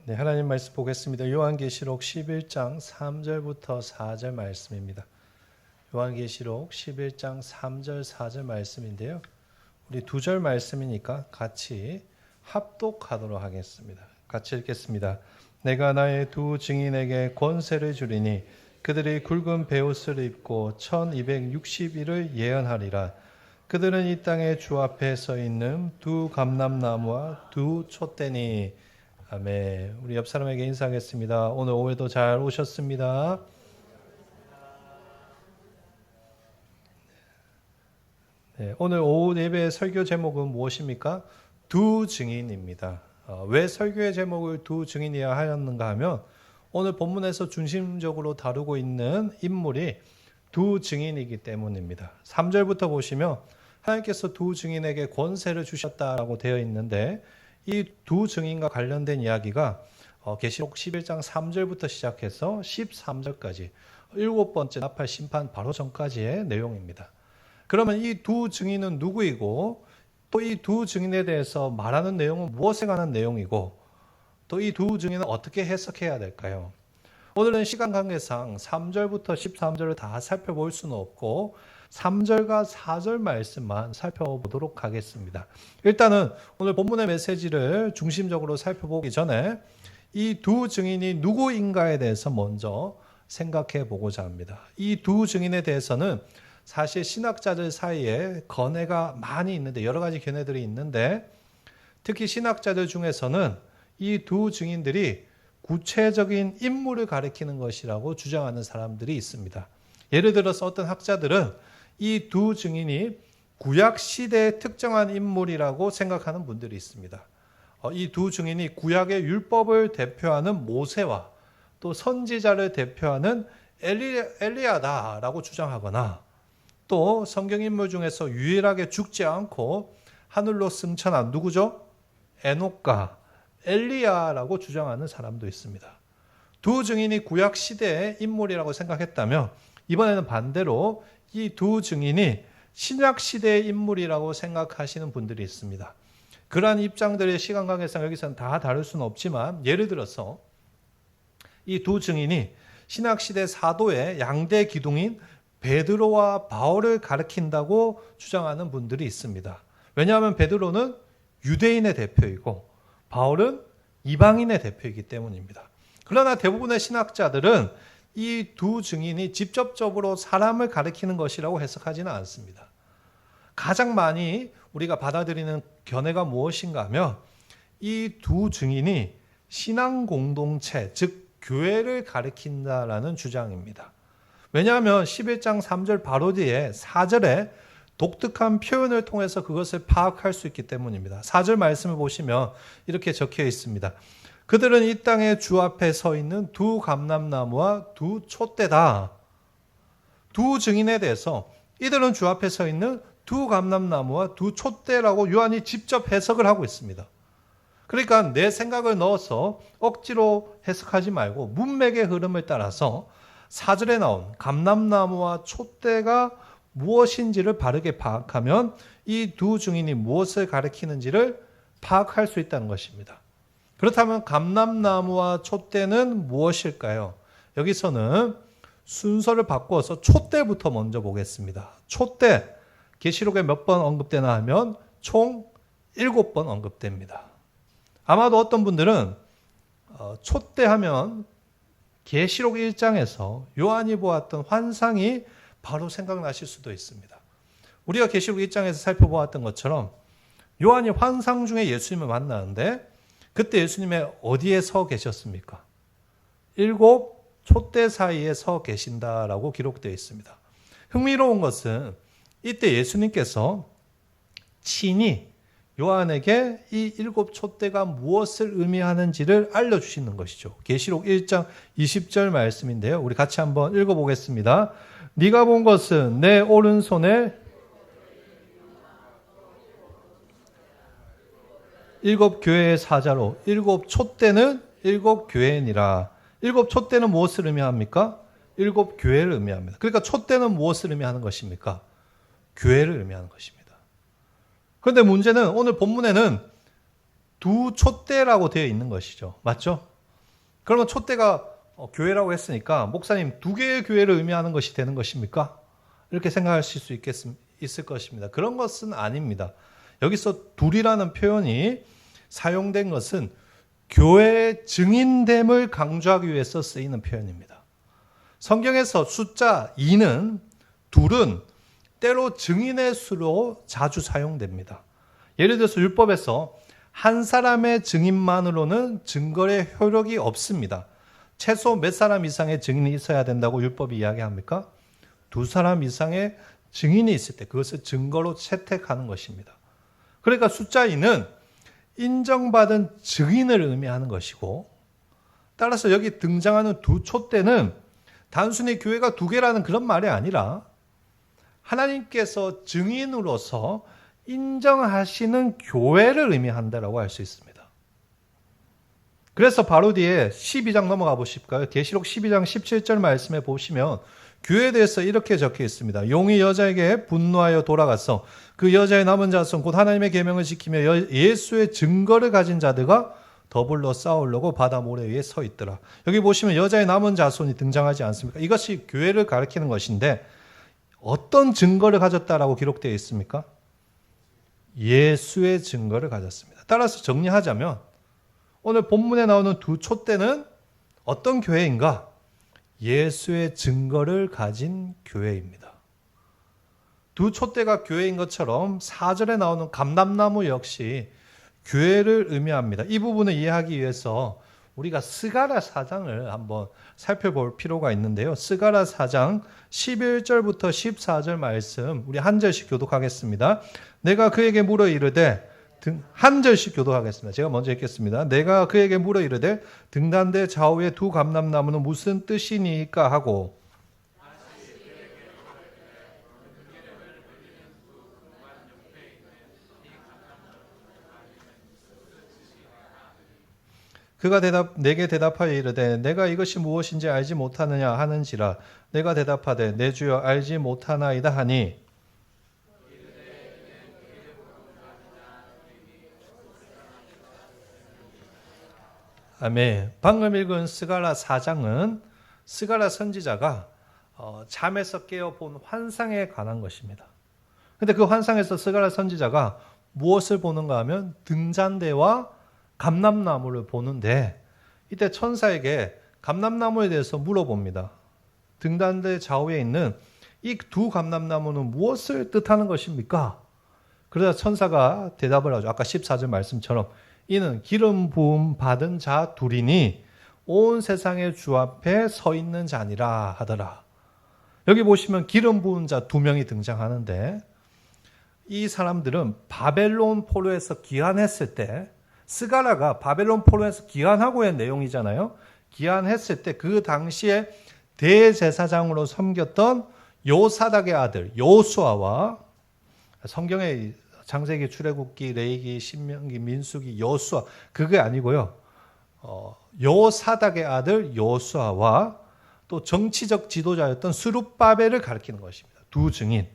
네, 하나님 말씀 보겠습니다. 요한계시록 11장 3절부터 4절 말씀입니다. 요한계시록 11장 3절 4절 말씀인데요. 우리 2절 말씀이니까 같이 합독하도록 하겠습니다. 같이 읽겠습니다. 내가 나의 두 증인에게 권세를 주리니 그들이 굵은 베옷을 입고 1260일을 예언하리라. 그들은 이 땅의 주 앞에 서 있는 두 감람나무와 두 촛대니. 아멘. 우리 옆 사람에게 인사하겠습니다. 오늘 오후에도 잘 오셨습니다. 네, 오늘 오후 예배 설교 제목은 무엇입니까? 두 증인입니다. 왜 설교의 제목을 두 증인이야 하였는가 하면 오늘 본문에서 중심적으로 다루고 있는 인물이 두 증인이기 때문입니다. 3절부터 보시면 하나님께서 두 증인에게 권세를 주셨다라고 되어 있는데 이 두 증인과 관련된 이야기가 계시록 11장 3절부터 시작해서 13절까지 7번째 나팔 심판 바로 전까지의 내용입니다. 그러면 이 두 증인은 누구이고 또 이 두 증인에 대해서 말하는 내용은 무엇에 관한 내용이고 또 이 두 증인은 어떻게 해석해야 될까요? 오늘은 시간 관계상 3절부터 13절을 다 살펴볼 수는 없고 3절과 4절 말씀만 살펴보도록 하겠습니다. 일단은 오늘 본문의 메시지를 중심적으로 살펴보기 전에 이 두 증인이 누구인가에 대해서 먼저 생각해 보고자 합니다. 이 두 증인에 대해서는 사실 신학자들 사이에 견해가 많이 있는데 여러 가지 견해들이 있는데 특히 신학자들 중에서는 이 두 증인들이 구체적인 인물을 가리키는 것이라고 주장하는 사람들이 있습니다. 예를 들어서 어떤 학자들은 이 두 증인이 구약 시대의 특정한 인물이라고 생각하는 분들이 있습니다. 이 두 증인이 구약의 율법을 대표하는 모세와 또 선지자를 대표하는 엘리야다라고 주장하거나 또 성경 인물 중에서 유일하게 죽지 않고 하늘로 승천한 누구죠? 에녹과 엘리야라고 주장하는 사람도 있습니다. 두 증인이 구약 시대의 인물이라고 생각했다면 이번에는 반대로 이 두 증인이 신약 시대의 인물이라고 생각하시는 분들이 있습니다. 그러한 입장들의 시간 관계상 여기서는 다 다룰 수는 없지만 예를 들어서 이 두 증인이 신약 시대 사도의 양대 기둥인 베드로와 바울을 가리킨다고 주장하는 분들이 있습니다. 왜냐하면 베드로는 유대인의 대표이고 바울은 이방인의 대표이기 때문입니다. 그러나 대부분의 신학자들은 이 두 증인이 직접적으로 사람을 가리키는 것이라고 해석하지는 않습니다. 가장 많이 우리가 받아들이는 견해가 무엇인가 하면 이 두 증인이 신앙 공동체, 즉 교회를 가리킨다라는 주장입니다. 왜냐하면 11장 3절 바로 뒤에 4절에 독특한 표현을 통해서 그것을 파악할 수 있기 때문입니다. 4절 말씀을 보시면 이렇게 적혀 있습니다. 그들은 이 땅의 주 앞에 서 있는 두 감람나무와 두 촛대다. 두 증인에 대해서 이들은 주 앞에 서 있는 두 감람나무와 두 촛대라고 요한이 직접 해석을 하고 있습니다. 그러니까 내 생각을 넣어서 억지로 해석하지 말고 문맥의 흐름을 따라서 4절에 나온 감람나무와 촛대가 무엇인지를 바르게 파악하면 이 두 증인이 무엇을 가리키는지를 파악할 수 있다는 것입니다. 그렇다면 감람나무와 촛대는 무엇일까요? 여기서는 순서를 바꿔서 촛대부터 먼저 보겠습니다. 촛대, 계시록에 몇 번 언급되나 하면 총 7번 언급됩니다. 아마도 어떤 분들은 촛대 하면 계시록 1장에서 요한이 보았던 환상이 바로 생각나실 수도 있습니다. 우리가 계시록 1장에서 살펴보았던 것처럼 요한이 환상 중에 예수님을 만나는데 그때 예수님이 어디에 서 계셨습니까? 7 촛대 사이에 서 계신다라고 기록되어 있습니다. 흥미로운 것은 이때 예수님께서 친히 요한에게 이 7 촛대가 무엇을 의미하는지를 알려주시는 것이죠. 계시록 1장 20절 말씀인데요. 우리 같이 한번 읽어보겠습니다. 네가 본 것은 내 오른손에 7 교회의 사자로 7 촛대는 7 교회니라. 7 촛대는 무엇을 의미합니까? 7 교회를 의미합니다. 그러니까 촛대는 무엇을 의미하는 것입니까? 교회를 의미하는 것입니다. 그런데 문제는 오늘 본문에는 두 촛대라고 되어 있는 것이죠. 맞죠? 그러면 촛대가 교회라고 했으니까 목사님 두 개의 교회를 의미하는 것이 되는 것입니까? 이렇게 생각하실 수 있을 것입니다. 그런 것은 아닙니다. 여기서 둘이라는 표현이 사용된 것은 교회의 증인됨을 강조하기 위해서 쓰이는 표현입니다. 성경에서 숫자 2는 둘은 때로 증인의 수로 자주 사용됩니다. 예를 들어서 율법에서 한 사람의 증인만으로는 증거의 효력이 없습니다. 최소 몇 사람 이상의 증인이 있어야 된다고 율법이 이야기합니까? 두 사람 이상의 증인이 있을 때 그것을 증거로 채택하는 것입니다. 그러니까 숫자 2는 인정받은 증인을 의미하는 것이고, 따라서 여기 등장하는 두 촛대는 단순히 교회가 두 개라는 그런 말이 아니라 하나님께서 증인으로서 인정하시는 교회를 의미한다라고 할 수 있습니다. 그래서 바로 뒤에 12장 넘어가 보실까요? 계시록 12장 17절 말씀에 보시면 교회에 대해서 이렇게 적혀 있습니다. 용이 여자에게 분노하여 돌아가서 그 여자의 남은 자손 곧 하나님의 계명을 지키며 예수의 증거를 가진 자들과 더불어 싸우려고 바다 모래 위에 서 있더라. 여기 보시면 여자의 남은 자손이 등장하지 않습니까? 이것이 교회를 가리키는 것인데 어떤 증거를 가졌다라고 기록되어 있습니까? 예수의 증거를 가졌습니다. 따라서 정리하자면 오늘 본문에 나오는 두 촛대는 어떤 교회인가? 예수의 증거를 가진 교회입니다. 두 촛대가 교회인 것처럼 4절에 나오는 감람나무 역시 교회를 의미합니다. 이 부분을 이해하기 위해서 우리가 스가랴 4장을 한번 살펴볼 필요가 있는데요. 스가랴 4장 11절부터 14절 말씀 우리 한 절씩 교독하겠습니다. 내가 그에게 물어 이르되 한 절씩 교독하겠습니다. 제가 먼저 읽겠습니다. 내가 그에게 물어 이르되 등단대 좌우의 두 감람나무는 무슨 뜻이니까 하고 그가 내게 대답하여 이르되 내가 이것이 무엇인지 알지 못하느냐 하는지라 내가 대답하되 내 주여 알지 못하나이다 하니 아멘. 방금 읽은 스가랴 4장은 스가랴 선지자가 잠에서 깨어본 환상에 관한 것입니다. 그런데 그 환상에서 스가랴 선지자가 무엇을 보는가 하면 등잔대와 감람나무를 보는데 이때 천사에게 감람나무에 대해서 물어봅니다. 등잔대 좌우에 있는 이 두 감람나무는 무엇을 뜻하는 것입니까? 그러자 천사가 대답을 하죠. 아까 14절 말씀처럼 이는 기름 부음 받은 자 둘이니 온 세상의 주 앞에 서 있는 자니라 하더라. 여기 보시면 기름 부은 자 두 명이 등장하는데 이 사람들은 바벨론 포로에서 귀환했을 때 스가랴가 바벨론 포로에서 귀환하고의 내용이잖아요. 귀환했을 때 그 당시에 대제사장으로 섬겼던 요사닥의 아들 요수아와 성경의 창세기, 출애굽기, 레위기, 신명기, 민수기, 여수아 그게 아니고요. 요사닥의 아들 요수아와 또 정치적 지도자였던 스룹바벨을 가리키는 것입니다. 두 증인.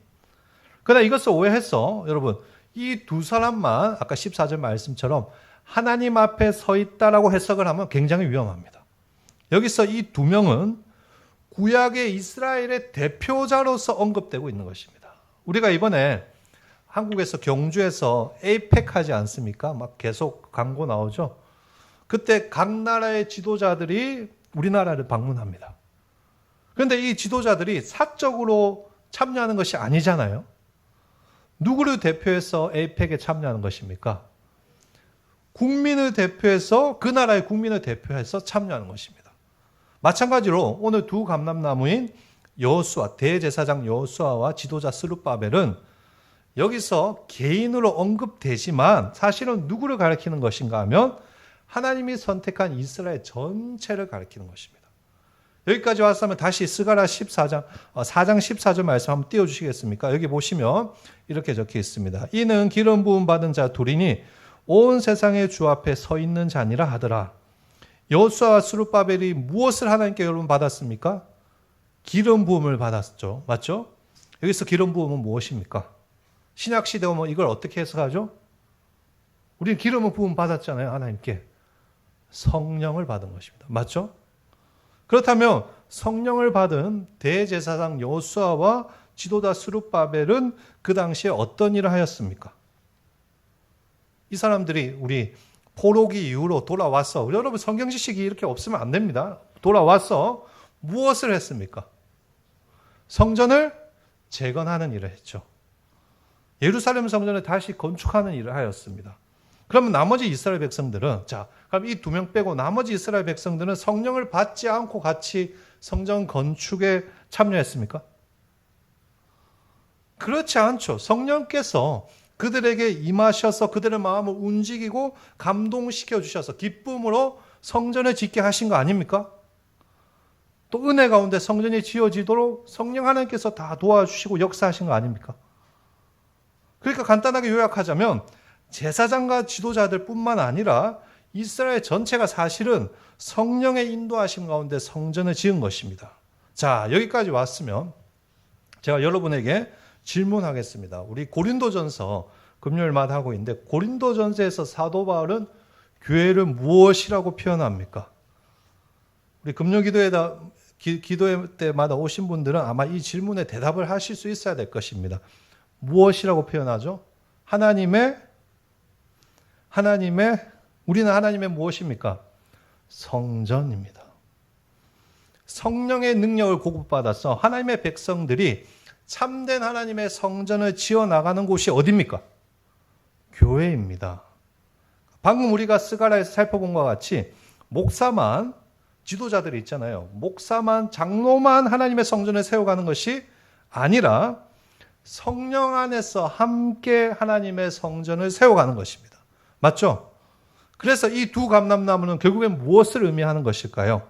그러나 이것을 오해해서 여러분 이 두 사람만 아까 14절 말씀처럼 하나님 앞에 서 있다라고 해석을 하면 굉장히 위험합니다. 여기서 이 두 명은 구약의 이스라엘의 대표자로서 언급되고 있는 것입니다. 우리가 이번에 한국에서 경주에서 에이펙 하지 않습니까? 막 계속 광고 나오죠. 그때 각 나라의 지도자들이 우리나라를 방문합니다. 그런데 이 지도자들이 사적으로 참여하는 것이 아니잖아요. 누구를 대표해서 에이펙에 참여하는 것입니까? 국민을 대표해서 그 나라의 국민을 대표해서 참여하는 것입니다. 마찬가지로 오늘 두 감람나무인 여호수아 대제사장 여호수아와 지도자 스룹바벨은 여기서 개인으로 언급되지만 사실은 누구를 가리키는 것인가 하면 하나님이 선택한 이스라엘 전체를 가리키는 것입니다. 여기까지 왔으면 다시 스가랴 4장 14절 말씀 한번 띄워주시겠습니까? 여기 보시면 이렇게 적혀 있습니다. 이는 기름 부음 받은 자 둘이니 온 세상의 주 앞에 서 있는 자니라 하더라. 여호수아와 스룹바벨이 무엇을 하나님께 여러분 받았습니까? 기름 부음을 받았죠. 맞죠? 여기서 기름 부음은 무엇입니까? 신약 시대 오면 이걸 어떻게 해석하죠? 우리는 기름을 부음 받았잖아요, 하나님께. 성령을 받은 것입니다. 맞죠? 그렇다면 성령을 받은 대제사장 여호수아와 지도자 스룹바벨은 그 당시에 어떤 일을 하였습니까? 이 사람들이 우리 포로기 이후로 돌아왔어. 여러분 성경 지식이 이렇게 없으면 안 됩니다. 돌아와서 무엇을 했습니까? 성전을 재건하는 일을 했죠. 예루살렘 성전을 다시 건축하는 일을 하였습니다. 그러면 나머지 이스라엘 백성들은, 자, 그럼 이 두 명 빼고 나머지 이스라엘 백성들은 성령을 받지 않고 같이 성전 건축에 참여했습니까? 그렇지 않죠. 성령께서 그들에게 임하셔서 그들의 마음을 움직이고 감동시켜 주셔서 기쁨으로 성전을 짓게 하신 거 아닙니까? 또 은혜 가운데 성전이 지어지도록 성령 하나님께서 다 도와주시고 역사하신 거 아닙니까? 그러니까 간단하게 요약하자면 제사장과 지도자들 뿐만 아니라 이스라엘 전체가 사실은 성령의 인도하심 가운데 성전을 지은 것입니다. 자, 여기까지 왔으면 제가 여러분에게 질문하겠습니다. 우리 고린도전서 금요일마다 하고 있는데 고린도전서에서 사도 바울은 교회를 무엇이라고 표현합니까? 우리 금요 기도회 때마다 오신 분들은 아마 이 질문에 대답을 하실 수 있어야 될 것입니다. 무엇이라고 표현하죠? 우리는 하나님의 무엇입니까? 성전입니다. 성령의 능력을 공급받아서 하나님의 백성들이 참된 하나님의 성전을 지어나가는 곳이 어디입니까? 교회입니다. 방금 우리가 스가랴에서 살펴본 것과 같이 목사만, 지도자들이 있잖아요. 목사만, 장로만 하나님의 성전을 세워가는 것이 아니라 성령 안에서 함께 하나님의 성전을 세워가는 것입니다. 맞죠? 그래서 이 두 감람나무는 결국엔 무엇을 의미하는 것일까요?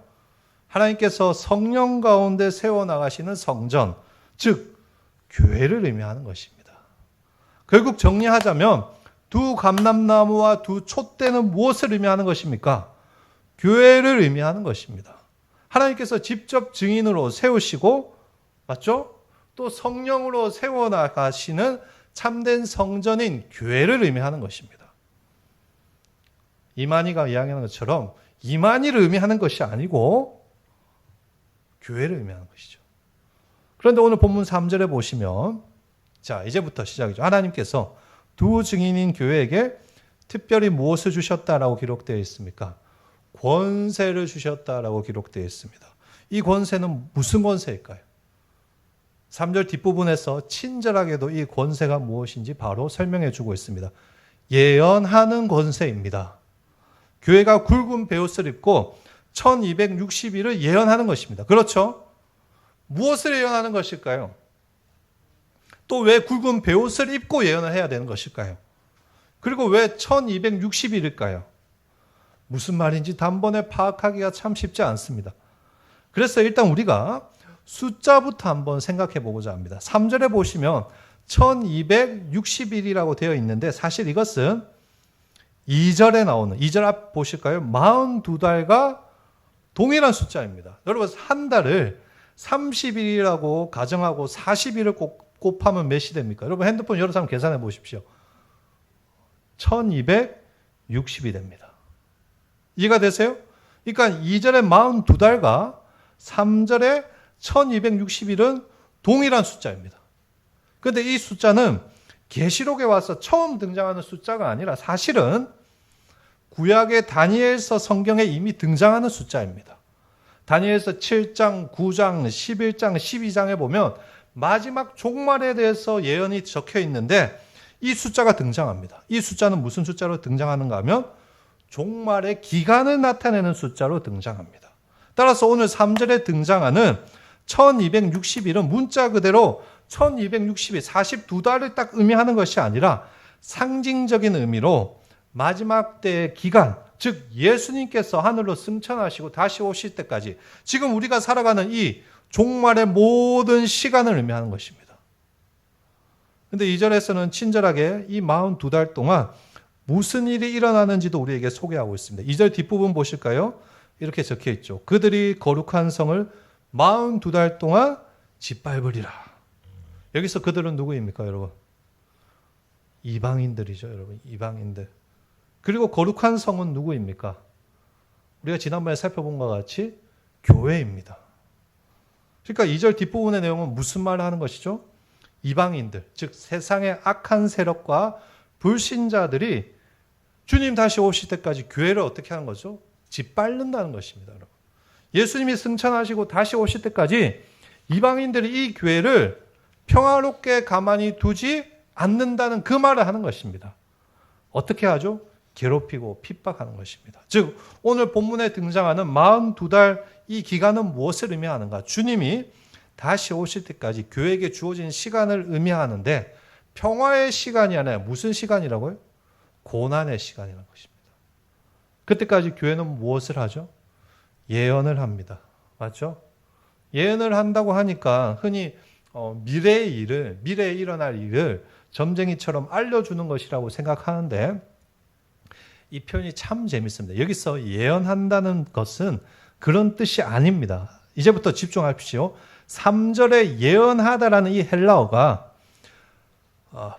하나님께서 성령 가운데 세워나가시는 성전, 즉 교회를 의미하는 것입니다. 결국 정리하자면 두 감람나무와 두 촛대는 무엇을 의미하는 것입니까? 교회를 의미하는 것입니다. 하나님께서 직접 증인으로 세우시고, 맞죠? 또 성령으로 세워나가시는 참된 성전인 교회를 의미하는 것입니다. 이만희가 이야기하는 것처럼 이만희를 의미하는 것이 아니고 교회를 의미하는 것이죠. 그런데 오늘 본문 3절에 보시면, 자, 이제부터 시작이죠. 하나님께서 두 증인인 교회에게 특별히 무엇을 주셨다라고 기록되어 있습니까? 권세를 주셨다라고 기록되어 있습니다. 이 권세는 무슨 권세일까요? 3절 뒷부분에서 친절하게도 이 권세가 무엇인지 바로 설명해 주고 있습니다. 예언하는 권세입니다. 교회가 굵은 베옷을 입고 1260일을 예언하는 것입니다. 그렇죠? 무엇을 예언하는 것일까요? 또 왜 굵은 베옷을 입고 예언을 해야 되는 것일까요? 그리고 왜 1260일일까요? 무슨 말인지 단번에 파악하기가 참 쉽지 않습니다. 그래서 일단 우리가 숫자부터 한번 생각해 보고자 합니다. 3절에 보시면 1260일이라고 되어 있는데 사실 이것은 2절에 나오는, 2절 앞 보실까요? 42달과 동일한 숫자입니다. 여러분 한 달을 30일이라고 가정하고 40일을 곱하면 몇이 됩니까? 여러분 핸드폰 열어서 한번 계산해 보십시오. 1260이 됩니다. 이해가 되세요? 그러니까 2절에 42달과 3절에 1260일은 동일한 숫자입니다. 그런데 이 숫자는 계시록에 와서 처음 등장하는 숫자가 아니라 사실은 구약의 다니엘서 성경에 이미 등장하는 숫자입니다. 다니엘서 7장, 9장, 11장, 12장에 보면 마지막 종말에 대해서 예언이 적혀 있는데 이 숫자가 등장합니다. 이 숫자는 무슨 숫자로 등장하는가 하면 종말의 기간을 나타내는 숫자로 등장합니다. 따라서 오늘 3절에 등장하는 1260일은 문자 그대로 1260일, 42달을 딱 의미하는 것이 아니라 상징적인 의미로 마지막 때의 기간, 즉 예수님께서 하늘로 승천하시고 다시 오실 때까지 지금 우리가 살아가는 이 종말의 모든 시간을 의미하는 것입니다. 그런데 2절에서는 친절하게 이 42달 동안 무슨 일이 일어나는지도 우리에게 소개하고 있습니다. 2절 뒷부분 보실까요? 이렇게 적혀 있죠. 그들이 거룩한 성을 42달 동안 짓밟으리라. 여기서 그들은 누구입니까, 여러분? 이방인들이죠, 여러분. 이방인들. 그리고 거룩한 성은 누구입니까? 우리가 지난번에 살펴본 것과 같이 교회입니다. 그러니까 2절 뒷부분의 내용은 무슨 말을 하는 것이죠? 이방인들, 즉 세상의 악한 세력과 불신자들이 주님 다시 오실 때까지 교회를 어떻게 하는 거죠? 짓밟는다는 것입니다. 여러분. 예수님이 승천하시고 다시 오실 때까지 이방인들이 이 교회를 평화롭게 가만히 두지 않는다는 그 말을 하는 것입니다. 어떻게 하죠? 괴롭히고 핍박하는 것입니다. 즉 오늘 본문에 등장하는 42달 이 기간은 무엇을 의미하는가? 주님이 다시 오실 때까지 교회에게 주어진 시간을 의미하는데 평화의 시간이 아니라 무슨 시간이라고요? 고난의 시간이라는 것입니다. 그때까지 교회는 무엇을 하죠? 예언을 합니다. 맞죠? 예언을 한다고 하니까 흔히 미래에 일어날 일을 점쟁이처럼 알려주는 것이라고 생각하는데 이 표현이 참 재밌습니다. 여기서 예언한다는 것은 그런 뜻이 아닙니다. 이제부터 집중하십시오. 3절에 예언하다라는 이 헬라어가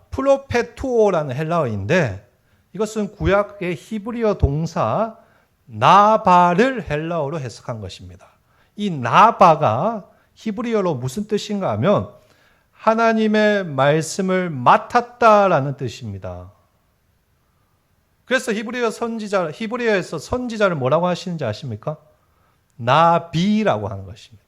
프로페투오라는 헬라어인데 이것은 구약의 히브리어 동사 나바를 헬라어로 해석한 것입니다. 이 나바가 히브리어로 무슨 뜻인가 하면 하나님의 말씀을 맡았다라는 뜻입니다. 그래서 히브리어에서 선지자를 뭐라고 하시는지 아십니까? 나비라고 하는 것입니다.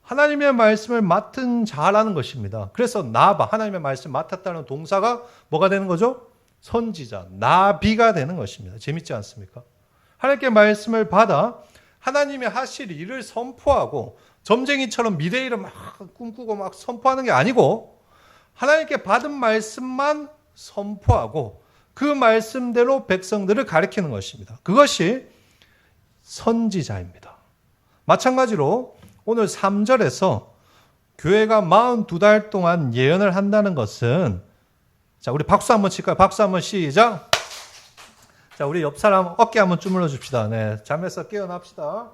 하나님의 말씀을 맡은 자라는 것입니다. 그래서 나바, 하나님의 말씀을 맡았다는 동사가 뭐가 되는 거죠? 선지자, 나비가 되는 것입니다. 재밌지 않습니까? 하나님께 말씀을 받아 하나님의 하실 일을 선포하고 점쟁이처럼 미래 일을 막 꿈꾸고 막 선포하는 게 아니고 하나님께 받은 말씀만 선포하고 그 말씀대로 백성들을 가리키는 것입니다. 그것이 선지자입니다. 마찬가지로 오늘 3절에서 교회가 42달 동안 예언을 한다는 것은 자, 우리 박수 한번 칠까요? 박수 한번 시작. 자, 우리 옆 사람 어깨 한번 주물러 줍시다. 네, 잠에서 깨어납시다.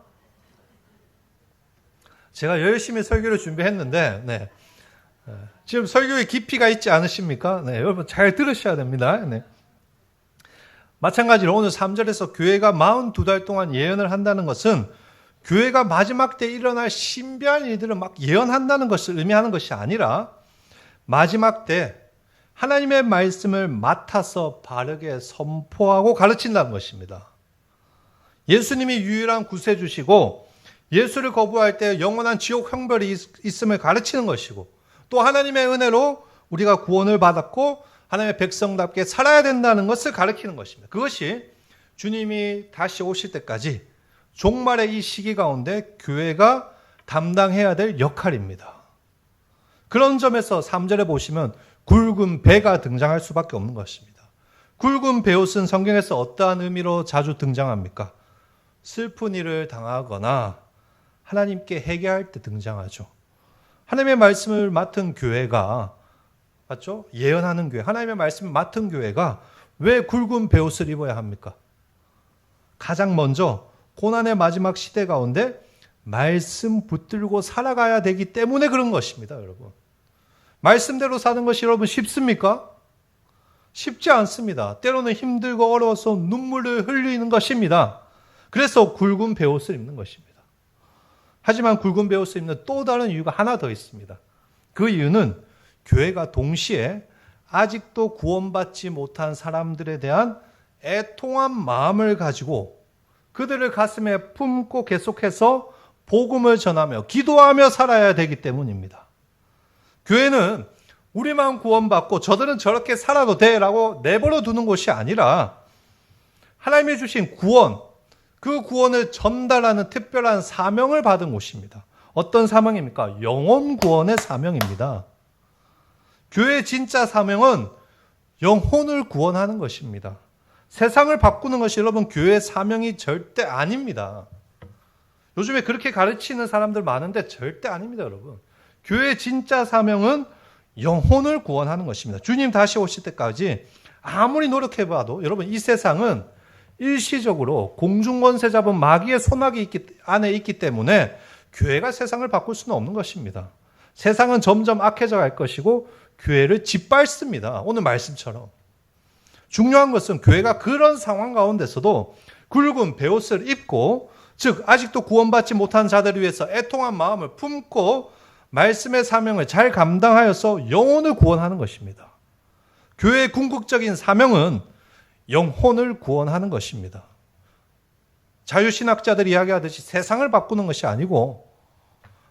제가 열심히 설교를 준비했는데, 네. 지금 설교에 깊이가 있지 않으십니까? 네, 여러분 잘 들으셔야 됩니다. 네. 마찬가지로 오늘 3절에서 교회가 42달 동안 예언을 한다는 것은 교회가 마지막 때 일어날 신비한 일들을 막 예언한다는 것을 의미하는 것이 아니라 마지막 때 하나님의 말씀을 맡아서 바르게 선포하고 가르친다는 것입니다. 예수님이 유일한 구세주시고 예수를 거부할 때 영원한 지옥 형벌이 있음을 가르치는 것이고 또 하나님의 은혜로 우리가 구원을 받았고 하나님의 백성답게 살아야 된다는 것을 가르치는 것입니다. 그것이 주님이 다시 오실 때까지 종말의 이 시기 가운데 교회가 담당해야 될 역할입니다. 그런 점에서 3절에 보시면 굵은 배가 등장할 수밖에 없는 것입니다. 굵은 배옷은 성경에서 어떠한 의미로 자주 등장합니까? 슬픈 일을 당하거나 하나님께 회개할 때 등장하죠. 하나님의 말씀을 맡은 교회가 맞죠? 예언하는 교회, 하나님의 말씀을 맡은 교회가 왜 굵은 배옷을 입어야 합니까? 가장 먼저 고난의 마지막 시대 가운데 말씀 붙들고 살아가야 되기 때문에 그런 것입니다, 여러분. 말씀대로 사는 것이 여러분 쉽습니까? 쉽지 않습니다. 때로는 힘들고 어려워서 눈물을 흘리는 것입니다. 그래서 굵은 배옷을 입는 것입니다. 하지만 굵은 배옷을 입는 또 다른 이유가 하나 더 있습니다. 그 이유는 교회가 동시에 아직도 구원받지 못한 사람들에 대한 애통한 마음을 가지고 그들을 가슴에 품고 계속해서 복음을 전하며 기도하며 살아야 되기 때문입니다. 교회는 우리만 구원받고 저들은 저렇게 살아도 돼라고 내버려 두는 곳이 아니라 하나님이 주신 구원, 그 구원을 전달하는 특별한 사명을 받은 곳입니다. 어떤 사명입니까? 영혼 구원의 사명입니다. 교회의 진짜 사명은 영혼을 구원하는 것입니다. 세상을 바꾸는 것이 여러분 교회의 사명이 절대 아닙니다. 요즘에 그렇게 가르치는 사람들 많은데 절대 아닙니다, 여러분. 교회의 진짜 사명은 영혼을 구원하는 것입니다. 주님 다시 오실 때까지 아무리 노력해봐도 여러분 이 세상은 일시적으로 공중권세 잡은 마귀의 손아귀 안에 있기 때문에 교회가 세상을 바꿀 수는 없는 것입니다. 세상은 점점 악해져 갈 것이고 교회를 짓밟습니다. 오늘 말씀처럼. 중요한 것은 교회가 그런 상황 가운데서도 굵은 베옷을 입고, 즉 아직도 구원받지 못한 자들을 위해서 애통한 마음을 품고 말씀의 사명을 잘 감당하여서 영혼을 구원하는 것입니다. 교회의 궁극적인 사명은 영혼을 구원하는 것입니다. 자유신학자들이 이야기하듯이 세상을 바꾸는 것이 아니고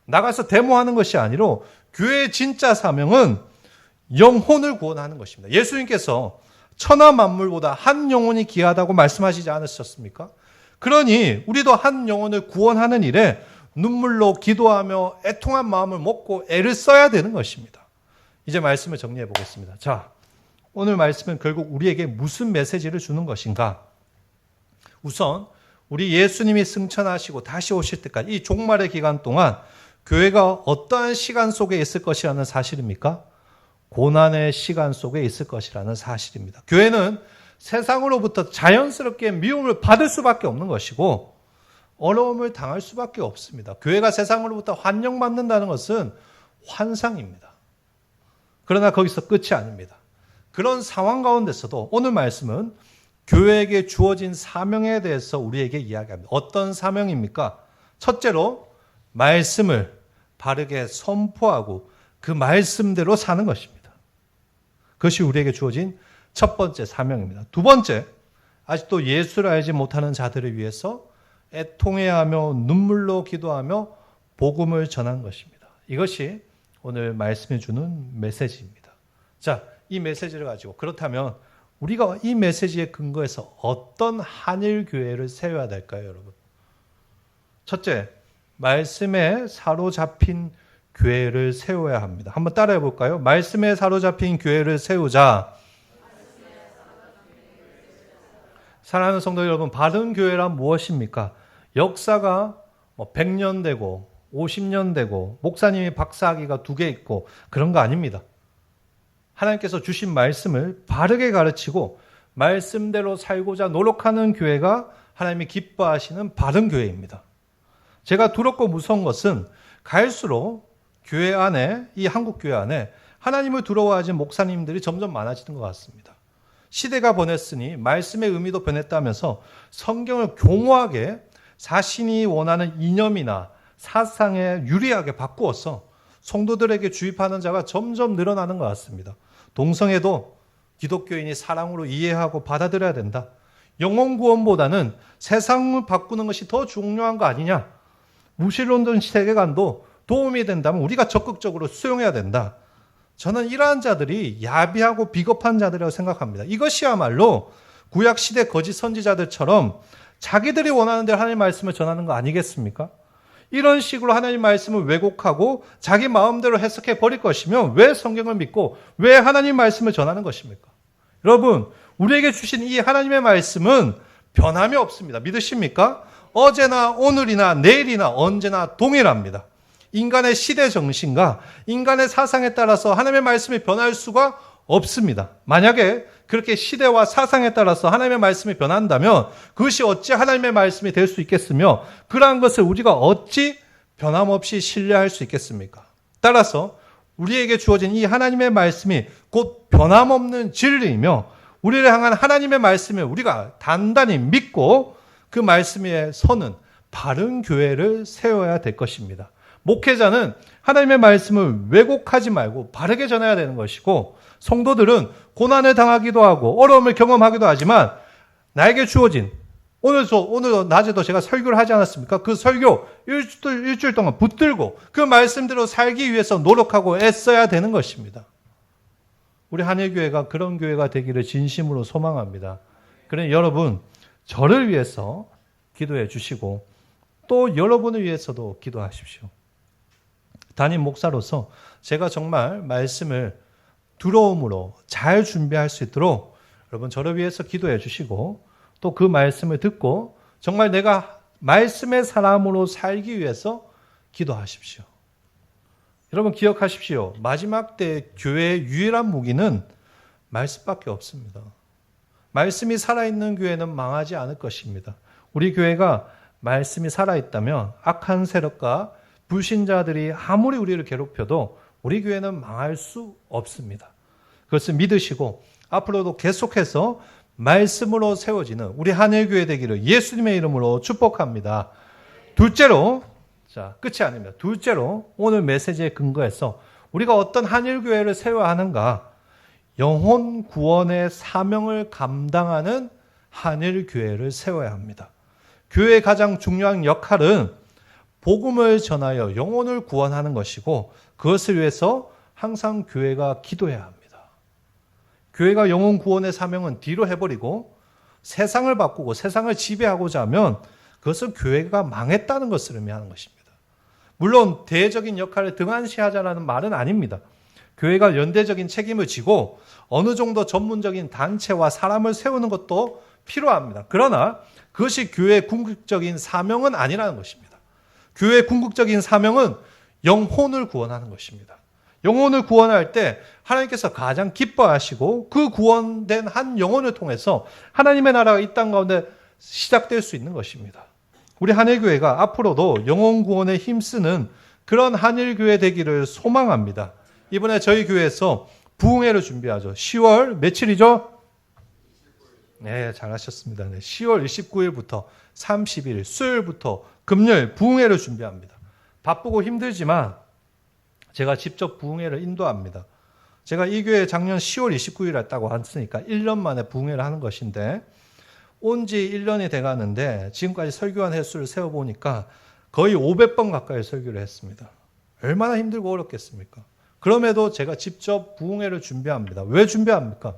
나가서 데모하는 것이 아니라 교회의 진짜 사명은 영혼을 구원하는 것입니다. 예수님께서 천하 만물보다 한 영혼이 귀하다고 말씀하시지 않으셨습니까? 그러니 우리도 한 영혼을 구원하는 일에 눈물로 기도하며 애통한 마음을 먹고 애를 써야 되는 것입니다. 이제 말씀을 정리해 보겠습니다. 자, 오늘 말씀은 결국 우리에게 무슨 메시지를 주는 것인가? 우선 우리 예수님이 승천하시고 다시 오실 때까지 이 종말의 기간 동안 교회가 어떠한 시간 속에 있을 것이라는 사실입니까? 고난의 시간 속에 있을 것이라는 사실입니다. 교회는 세상으로부터 자연스럽게 미움을 받을 수밖에 없는 것이고 어려움을 당할 수밖에 없습니다. 교회가 세상으로부터 환영받는다는 것은 환상입니다. 그러나 거기서 끝이 아닙니다. 그런 상황 가운데서도 오늘 말씀은 교회에게 주어진 사명에 대해서 우리에게 이야기합니다. 어떤 사명입니까? 첫째로 말씀을 바르게 선포하고 그 말씀대로 사는 것입니다. 그것이 우리에게 주어진 첫 번째 사명입니다. 두 번째, 아직도 예수를 알지 못하는 자들을 위해서 애통해야 하며 눈물로 기도하며 복음을 전하는 것입니다. 이것이 오늘 말씀해 주는 메시지입니다. 자, 이 메시지를 가지고 그렇다면 우리가 이 메시지에 근거해서 어떤 한일교회를 세워야 될까요, 여러분? 첫째, 말씀에 사로잡힌 교회를 세워야 합니다. 한번 따라해 볼까요? 말씀에 사로잡힌 교회를 세우자. 사랑하는 성도 여러분, 바른 교회란 무엇입니까? 역사가 100년 되고 50년 되고 목사님이 박사학위가 2개 있고 그런 거 아닙니다. 하나님께서 주신 말씀을 바르게 가르치고 말씀대로 살고자 노력하는 교회가 하나님이 기뻐하시는 바른 교회입니다. 제가 두렵고 무서운 것은 갈수록 교회 안에, 이 한국 교회 안에 하나님을 두려워하지 목사님들이 점점 많아지는 것 같습니다. 시대가 변했으니 말씀의 의미도 변했다면서 성경을 교모하게 자신이 원하는 이념이나 사상에 유리하게 바꾸어서 성도들에게 주입하는 자가 점점 늘어나는 것 같습니다. 동성애도 기독교인이 사랑으로 이해하고 받아들여야 된다. 영혼 구원보다는 세상을 바꾸는 것이 더 중요한 거 아니냐. 무신론적 세계관도 도움이 된다면 우리가 적극적으로 수용해야 된다. 저는 이러한 자들이 야비하고 비겁한 자들이라고 생각합니다. 이것이야말로 구약시대 거짓 선지자들처럼 자기들이 원하는 대로 하나님 말씀을 전하는 거 아니겠습니까? 이런 식으로 하나님 말씀을 왜곡하고 자기 마음대로 해석해 버릴 것이면 왜 성경을 믿고 왜 하나님 말씀을 전하는 것입니까? 여러분, 우리에게 주신 이 하나님의 말씀은 변함이 없습니다. 믿으십니까? 어제나 오늘이나 내일이나 언제나 동일합니다. 인간의 시대 정신과 인간의 사상에 따라서 하나님의 말씀이 변할 수가 없습니다. 만약에 그렇게 시대와 사상에 따라서 하나님의 말씀이 변한다면 그것이 어찌 하나님의 말씀이 될 수 있겠으며 그러한 것을 우리가 어찌 변함없이 신뢰할 수 있겠습니까? 따라서 우리에게 주어진 이 하나님의 말씀이 곧 변함없는 진리이며 우리를 향한 하나님의 말씀을 우리가 단단히 믿고 그 말씀에 서는 바른 교회를 세워야 될 것입니다. 목회자는 하나님의 말씀을 왜곡하지 말고 바르게 전해야 되는 것이고 성도들은 고난을 당하기도 하고 어려움을 경험하기도 하지만 나에게 주어진 오늘도 낮에도 제가 설교를 하지 않았습니까? 그 설교 일주일 동안 붙들고 그 말씀대로 살기 위해서 노력하고 애써야 되는 것입니다. 우리 한일교회가 그런 교회가 되기를 진심으로 소망합니다. 그러니 여러분, 저를 위해서 기도해 주시고 또 여러분을 위해서도 기도하십시오. 담임 목사로서 제가 정말 말씀을 두려움으로 잘 준비할 수 있도록 여러분 저를 위해서 기도해 주시고 또 그 말씀을 듣고 정말 내가 말씀의 사람으로 살기 위해서 기도하십시오. 여러분 기억하십시오. 마지막 때 교회의 유일한 무기는 말씀밖에 없습니다. 말씀이 살아있는 교회는 망하지 않을 것입니다. 우리 교회가 말씀이 살아있다면 악한 세력과 불신자들이 아무리 우리를 괴롭혀도 우리 교회는 망할 수 없습니다. 그것을 믿으시고 앞으로도 계속해서 말씀으로 세워지는 우리 한일교회 되기를 예수님의 이름으로 축복합니다. 둘째로, 자, 끝이 아닙니다. 둘째로 오늘 메시지에 근거해서 우리가 어떤 한일교회를 세워야 하는가? 영혼 구원의 사명을 감당하는 한일교회를 세워야 합니다. 교회의 가장 중요한 역할은 복음을 전하여 영혼을 구원하는 것이고 그것을 위해서 항상 교회가 기도해야 합니다. 교회가 영혼 구원의 사명은 뒤로 해버리고 세상을 바꾸고 세상을 지배하고자 하면 그것은 교회가 망했다는 것을 의미하는 것입니다. 물론 대외적인 역할을 등한시하자라는 말은 아닙니다. 교회가 연대적인 책임을 지고 어느 정도 전문적인 단체와 사람을 세우는 것도 필요합니다. 그러나 그것이 교회의 궁극적인 사명은 아니라는 것입니다. 교회의 궁극적인 사명은 영혼을 구원하는 것입니다. 영혼을 구원할 때 하나님께서 가장 기뻐하시고 그 구원된 한 영혼을 통해서 하나님의 나라가 이 땅 가운데 시작될 수 있는 것입니다. 우리 한일교회가 앞으로도 영혼 구원에 힘쓰는 그런 한일교회 되기를 소망합니다. 이번에 저희 교회에서 부흥회를 준비하죠. 10월 며칠이죠? 네, 잘하셨습니다. 네, 10월 29일부터 30일 수요일부터 금요일 부흥회를 준비합니다. 바쁘고 힘들지만 제가 직접 부흥회를 인도합니다. 제가 이 교회 작년 10월 29일 했다고 했으니까 1년 만에 부흥회를 하는 것인데 온 지 1년이 돼가는데 지금까지 설교한 횟수를 세어보니까 거의 500번 가까이 설교를 했습니다. 얼마나 힘들고 어렵겠습니까? 그럼에도 제가 직접 부흥회를 준비합니다. 왜 준비합니까?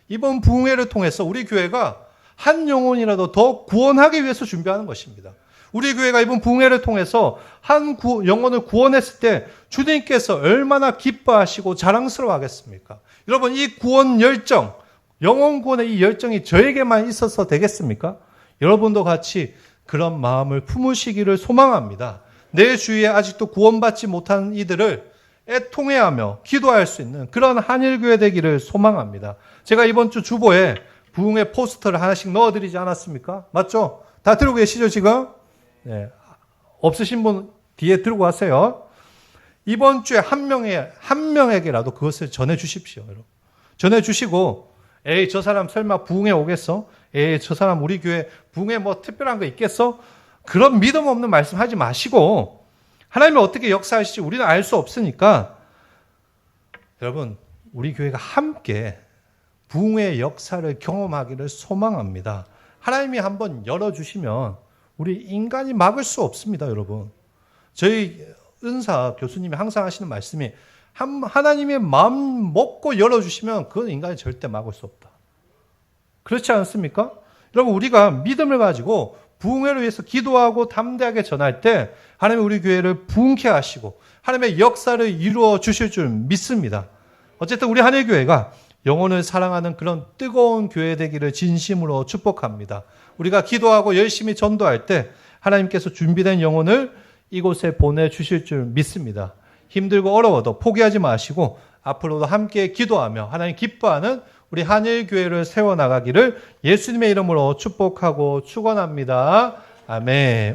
이번 부흥회를 통해서 우리 교회가 한 영혼이라도 더 구원하기 위해서 준비하는 것입니다. 우리 교회가 이번 부흥회를 통해서 한 영혼을 구원했을 때 주님께서 얼마나 기뻐하시고 자랑스러워하겠습니까? 여러분, 이 구원 열정, 영혼 구원의 이 열정이 저에게만 있어서 되겠습니까? 여러분도 같이 그런 마음을 품으시기를 소망합니다. 내 주위에 아직도 구원받지 못한 이들을 애통해하며 기도할 수 있는 그런 한일교회 되기를 소망합니다. 제가 이번 주 주보에 부흥회 포스터를 하나씩 넣어드리지 않았습니까? 맞죠? 다 들고 계시죠, 지금? 네. 없으신 분 뒤에 들고 가세요. 이번 주에 한 명에게라도 그것을 전해 주십시오, 여러분. 전해 주시고, 에이, 저 사람 설마 부흥회 오겠어? 에이, 저 사람 우리 교회 부흥회 뭐 특별한 거 있겠어? 그런 믿음 없는 말씀 하지 마시고, 하나님이 어떻게 역사하실지 우리는 알 수 없으니까, 여러분, 우리 교회가 함께 부흥회의 역사를 경험하기를 소망합니다. 하나님이 한번 열어주시면 우리 인간이 막을 수 없습니다, 여러분. 저희 은사 교수님이 항상 하시는 말씀이 하나님의 마음 먹고 열어주시면 그건 인간이 절대 막을 수 없다. 그렇지 않습니까? 여러분, 우리가 믿음을 가지고 부흥회를 위해서 기도하고 담대하게 전할 때 하나님이 우리 교회를 부흥케 하시고 하나님의 역사를 이루어 주실 줄 믿습니다. 어쨌든 우리 한일교회가 영혼을 사랑하는 그런 뜨거운 교회 되기를 진심으로 축복합니다. 우리가 기도하고 열심히 전도할 때 하나님께서 준비된 영혼을 이곳에 보내주실 줄 믿습니다. 힘들고 어려워도 포기하지 마시고 앞으로도 함께 기도하며 하나님 기뻐하는 우리 한일교회를 세워나가기를 예수님의 이름으로 축복하고 축원합니다. 아멘.